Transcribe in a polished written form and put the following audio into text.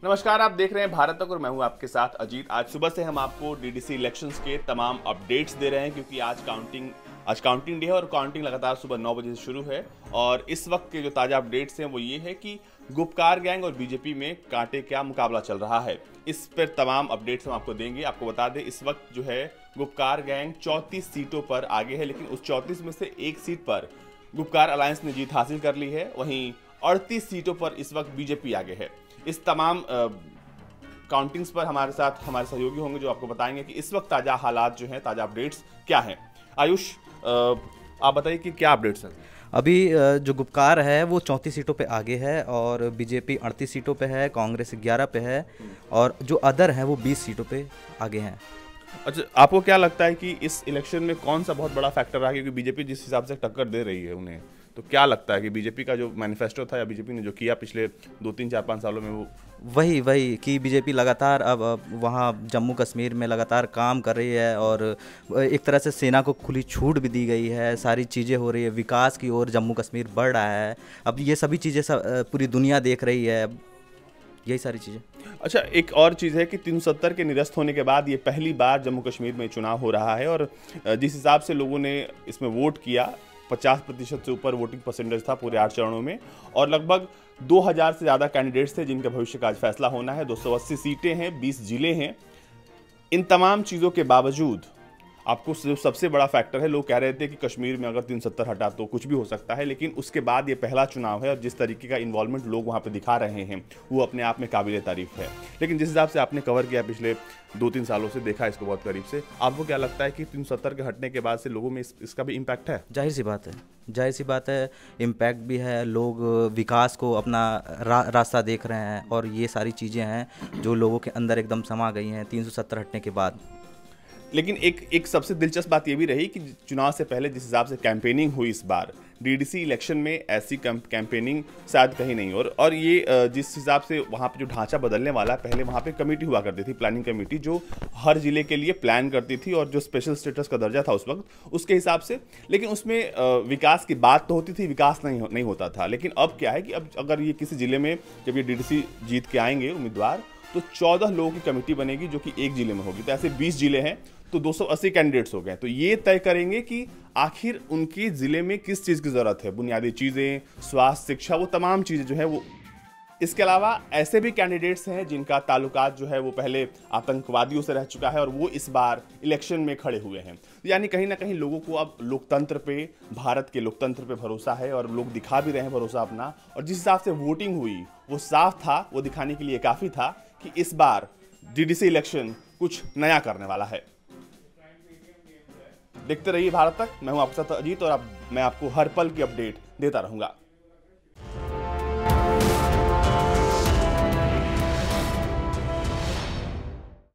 नमस्कार, आप देख रहे हैं भारत तक और मैं हूं आपके साथ अजीत। आज सुबह से हम आपको डीडीसी इलेक्शंस के तमाम अपडेट्स दे रहे हैं क्योंकि आज काउंटिंग डे है और काउंटिंग लगातार सुबह 9 बजे से शुरू है। और इस वक्त के जो ताज़ा अपडेट्स हैं वो ये है कि गुपकार गैंग और बीजेपी में कांटे क्या मुकाबला चल रहा है। इस पर तमाम अपडेट्स हम आपको देंगे। आपको बता दें, इस वक्त जो है गुपकार गैंग 34 सीटों पर आगे है, लेकिन उस 34 में से एक सीट पर गुपकार अलायंस ने जीत हासिल कर ली है। वहीं 38 सीटों पर इस वक्त बीजेपी आगे है। इस तमाम काउंटिंग्स पर हमारे साथ हमारे सहयोगी होंगे जो आपको बताएंगे कि इस वक्त ताज़ा हालात जो हैं, ताज़ा अपडेट्स क्या हैं। आयुष, आप बताइए कि क्या अपडेट्स हैं अभी। जो गुपकार है वो 34 सीटों पे आगे है और बीजेपी 38 सीटों पे है, कांग्रेस 11 पे है और जो अदर हैं वो 20 सीटों पे आगे हैं। अच्छा, आपको क्या लगता है कि इस इलेक्शन में कौन सा बहुत बड़ा फैक्टर रहा, क्योंकि बीजेपी जिस हिसाब से टक्कर दे रही है उन्हें, तो क्या लगता है कि बीजेपी का जो मैनिफेस्टो था या बीजेपी ने जो किया पिछले 2-3-4-5 सालों में वो वही कि बीजेपी लगातार अब वहाँ जम्मू कश्मीर में लगातार काम कर रही है और एक तरह से सेना को खुली छूट भी दी गई है। सारी चीज़ें हो रही है, विकास की ओर जम्मू कश्मीर बढ़ रहा है। अब ये सभी चीज़ें पूरी दुनिया देख रही है, यही सारी चीज़ें। अच्छा, एक और चीज़ है कि 370 के निरस्त होने के बाद ये पहली बार जम्मू कश्मीर में चुनाव हो रहा है और जिस हिसाब से लोगों ने इसमें वोट किया, 50% से ऊपर वोटिंग परसेंटेज था पूरे 8 चरणों में और लगभग 2000 से ज़्यादा कैंडिडेट्स थे जिनके भविष्य का आज फैसला होना है। 280 सीटें हैं, 20 जिले हैं। इन तमाम चीज़ों के बावजूद आपको जो सबसे बड़ा फैक्टर है, लोग कह रहे थे कि कश्मीर में अगर 370 हटा तो कुछ भी हो सकता है, लेकिन उसके बाद ये पहला चुनाव है और जिस तरीके का इन्वॉल्वमेंट लोग वहाँ पे दिखा रहे हैं वो अपने आप में काबिल तारीफ है। लेकिन जिस हिसाब से आपने कवर किया पिछले 2-3 सालों से, देखा इसको बहुत करीब से, आपको क्या लगता है कि 370 के हटने के बाद से लोगों में इसका भी इम्पैक्ट है? जाहिर सी बात है, इम्पैक्ट भी है। लोग विकास को अपना रास्ता देख रहे हैं और ये सारी चीज़ें हैं जो लोगों के अंदर एकदम समा गई हैं 370 हटने के बाद। लेकिन एक सबसे दिलचस्प बात यह भी रही कि चुनाव से पहले जिस हिसाब से कैंपेनिंग हुई इस बार डीडीसी इलेक्शन में, ऐसी कैंपेनिंग शायद कहीं नहीं। और ये जिस हिसाब से वहाँ पे जो ढांचा बदलने वाला, पहले वहाँ पे कमेटी हुआ करती थी, प्लानिंग कमेटी, जो हर जिले के लिए प्लान करती थी और जो स्पेशल स्टेटस का दर्जा था उस वक्त उसके हिसाब से, लेकिन उसमें विकास की बात तो होती थी, विकास नहीं होता था। लेकिन अब क्या है कि अब अगर ये किसी जिले में जब ये डीडीसी जीत के आएंगे उम्मीदवार, तो 14 लोगों की कमेटी बनेगी जो कि एक जिले में होगी। तो ऐसे 20 जिले हैं तो 280 कैंडिडेट्स हो गए। तो ये तय करेंगे कि आखिर उनके ज़िले में किस चीज़ की ज़रूरत है, बुनियादी चीज़ें, स्वास्थ्य, शिक्षा, वो तमाम चीज़ें जो है वो। इसके अलावा ऐसे भी कैंडिडेट्स हैं जिनका ताल्लुकात जो है वो पहले आतंकवादियों से रह चुका है और वो इस बार इलेक्शन में खड़े हुए हैं। यानी कहीं ना कहीं लोगों को अब लोकतंत्र पे, भारत के लोकतंत्र पे भरोसा है और लोग दिखा भी रहे हैं भरोसा अपना। और जिस हिसाब से वोटिंग हुई वो साफ था, वो दिखाने के लिए काफ़ी था कि इस बार डीडीसी इलेक्शन कुछ नया करने वाला है। देखते रहिए भारत तक। मैं हूं आपके साथ अजीत और मैं आपको हर पल की अपडेट देता रहूंगा।